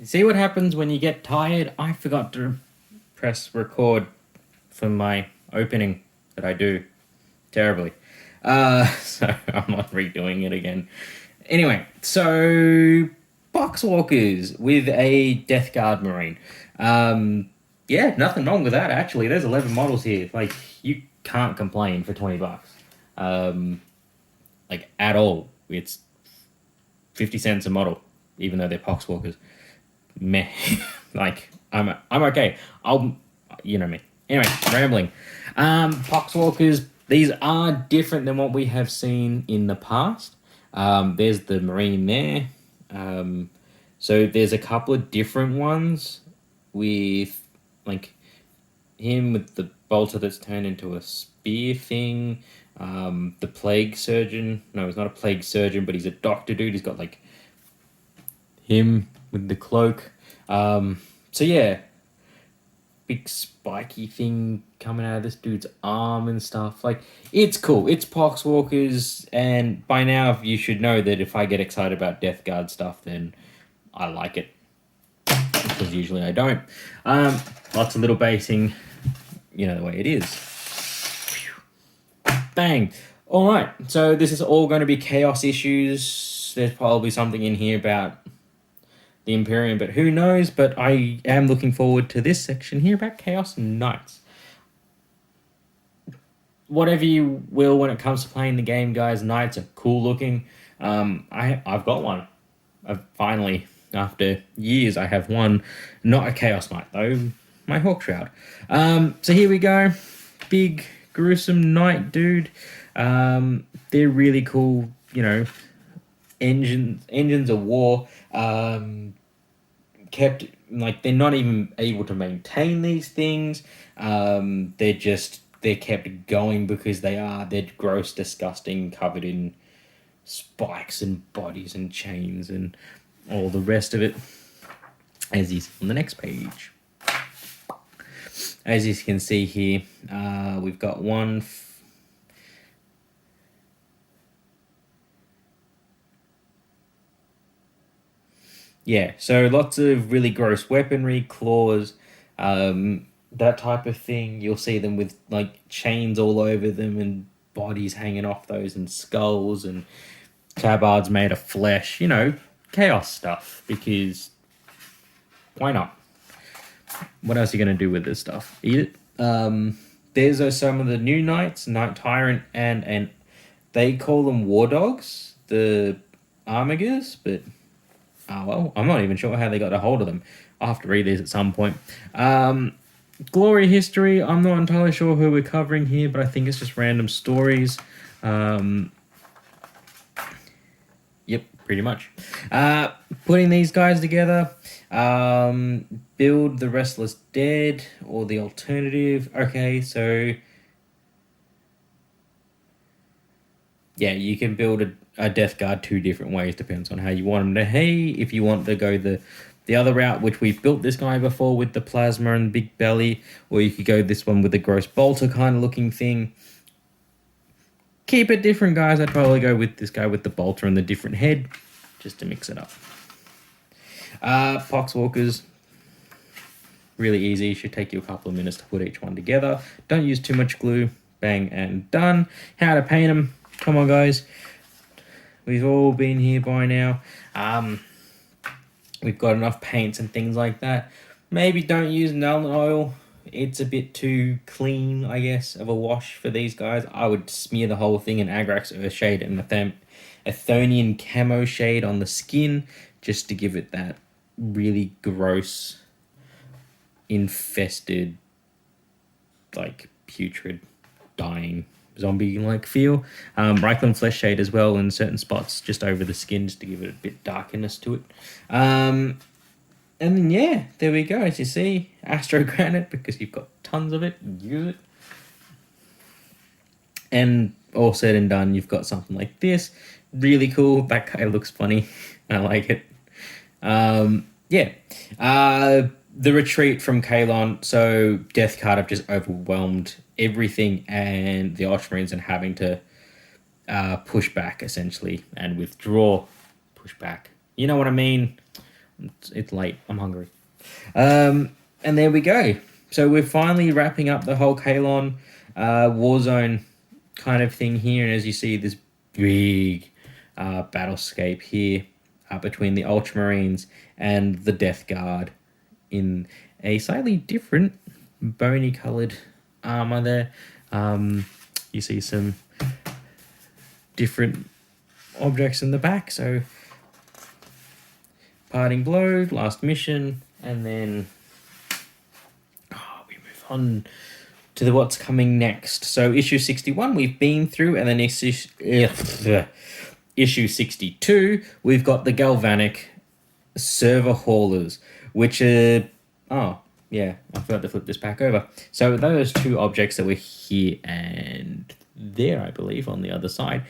See what happens when you get tired? I forgot to press record for my opening that I do terribly. So I'm not redoing it again. Anyway, so Poxwalkers with a Death Guard Marine. Yeah, nothing wrong with that actually. There's 11 models here. Like, you can't complain for $20. Like, at all. It's 50 cents a model, even though they're Poxwalkers. Meh. Like, I'm okay. You know me. Anyway, rambling. Poxwalkers, these are different than what we have seen in the past. There's the Marine there. So there's a couple of different ones with, like, him with the bolter that's turned into a spear thing. The plague surgeon. No, he's not a plague surgeon, but he's a doctor dude. He's got, like, him with the cloak. So yeah, big spiky thing coming out of this dude's arm and stuff. Like, it's cool. It's Poxwalkers, and by now you should know that if I get excited about Death Guard stuff, then I like it. Because usually I don't. Lots of little basing. You know the way it is. Bang. Alright, so this is all going to be chaos issues. There's probably something in here about the Imperium, but who knows? But I am looking forward to this section here about Chaos Knights. Whatever you will when it comes to playing the game, guys, Knights are cool looking. I've got one. I've finally, after years, I have one. Not a Chaos Knight, though. My Hawk Shroud. So here we go. Big, gruesome Knight, dude. They're really cool, you know, engines of war. Kept, like, they're not even able to maintain these things. They're kept going because they're gross, disgusting, covered in spikes and bodies and chains and all the rest of it, as you see on the next page. As you can see here, we've got one. Yeah, so lots of really gross weaponry, claws, that type of thing. You'll see them with, like, chains all over them and bodies hanging off those and skulls and tabards made of flesh. You know, chaos stuff, because why not? What else are you going to do with this stuff? Eat it? There's some of the new knights, Knight Tyrant, and they call them War Dogs, the Armigers, but... oh, well, I'm not even sure how they got a hold of them. I'll have to read these at some point. Glory history, I'm not entirely sure who we're covering here, but I think it's just random stories. Yep, pretty much. Putting these guys together. Build the Restless Dead, or the alternative. Okay, so... yeah, you can build a Death Guard two different ways. Depends on how you want them to. Hey, if you want to go the other route, which we've built this guy before with the plasma and big belly, or you could go this one with the gross bolter kind of looking thing. Keep it different, guys. I'd probably go with this guy with the bolter and the different head, just to mix it up. Poxwalkers, really easy. Should take you a couple of minutes to put each one together. Don't use too much glue. Bang and done. How to paint them. Come on, guys. We've all been here by now. We've got enough paints and things like that. Maybe don't use Null Oil. It's a bit too clean, I guess, of a wash for these guys. I would smear the whole thing in Agrax Earthshade and Athonian Camo Shade on the skin, just to give it that really gross, infested, like, putrid, dying zombie-like feel. Reichland Flesh Shade as well in certain spots just over the skin, just to give it a bit darkness to it. And then, yeah, there we go. As you see, Astro Granite, because you've got tons of it, use it. And all said and done, you've got something like this. Really cool. That guy looks funny. I like it. Yeah. The retreat from Kailan. So Death Card have just overwhelmed everything, and the Ultramarines, and having to push back, essentially, and withdraw. Push back. You know what I mean? It's late. I'm hungry. And there we go. So we're finally wrapping up the whole Kailan Warzone kind of thing here. And as you see, this big battlescape here between the Ultramarines and the Death Guard in a slightly different bony coloured armour there. You see some different objects in the back. So parting blow, last mission, and then we move on to what's coming next. So issue 61 we've been through, and then issue 62 we've got the Galvanic server haulers, which are I forgot to flip this back over. So those two objects that were here and there, I believe, on the other side,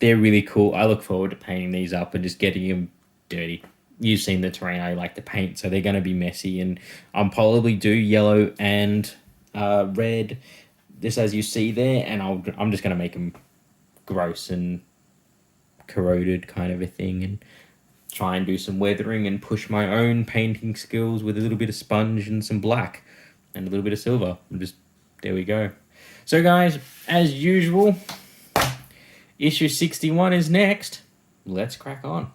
they're really cool. I look forward to painting these up and just getting them dirty. You've seen the terrain I like to paint, so they're going to be messy, and I'll probably do yellow and red, just as you see there, and I'm just going to make them gross and corroded kind of a thing, and try and do some weathering and push my own painting skills with a little bit of sponge and some black and a little bit of silver. And just, there we go. So guys, as usual, issue 61 is next. Let's crack on.